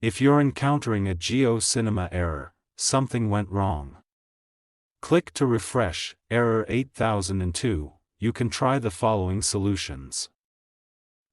If you're encountering a GeoCinema error, something went wrong. Click to refresh, error 8002, you can try the following solutions.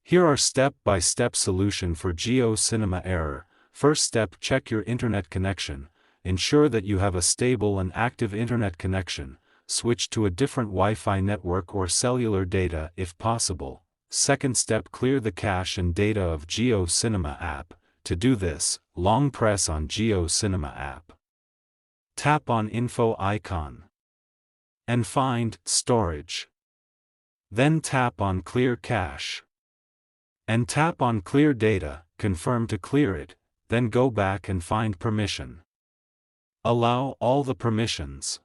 Here are step-by-step solution for GeoCinema error. First step, check your internet connection. Ensure that you have a stable and active internet connection. Switch to a different Wi-Fi network or cellular data if possible. Second step, clear the cache and data of GeoCinema app. To do this, long press on GeoCinema app. Tap on Info icon. And find Storage. Then tap on Clear Cache. And tap on Clear Data, confirm to clear it, then go back and find Permission. Allow all the permissions.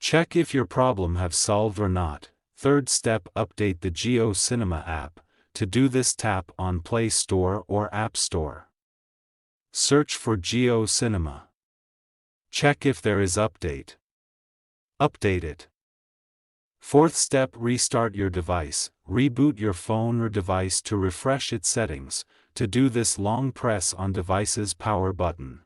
Check if your problem have solved or not. Third step, update the GeoCinema app. To do this, tap on Play Store or App Store. Search for GeoCinema. Check if there is update. Update it. Fourth step, restart your device. Reboot your phone or device to refresh its settings. To do this, long press on device's power button.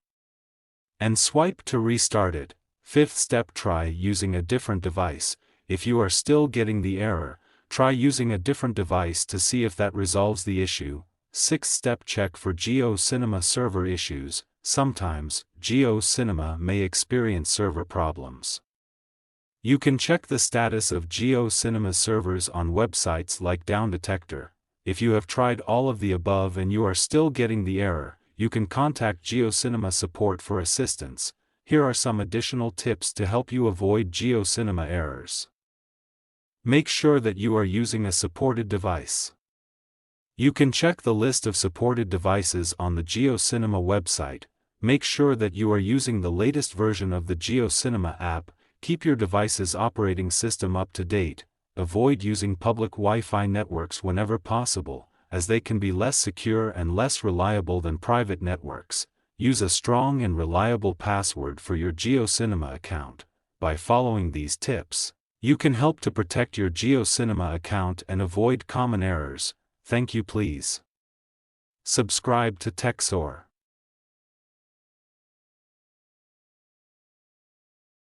And swipe to restart it. Fifth step, try using a different device. If you are still getting the error, try using a different device to see if that resolves the issue. Sixth step, check for GeoCinema server issues. Sometimes, GeoCinema may experience server problems. You can check the status of GeoCinema servers on websites like Down Detector. If you have tried all of the above and you are still getting the error, you can contact GeoCinema support for assistance. Here are some additional tips to help you avoid GeoCinema errors. Make sure that you are using a supported device. You can check the list of supported devices on the GeoCinema website. Make sure that you are using the latest version of the GeoCinema app. Keep your device's operating system up to date. Avoid using public Wi-Fi networks whenever possible, as they can be less secure and less reliable than private networks. Use a strong and reliable password for your GeoCinema account. By following these tips, you can help to protect your GeoCinema account and avoid common errors. Thank you. Please subscribe to TechSoar.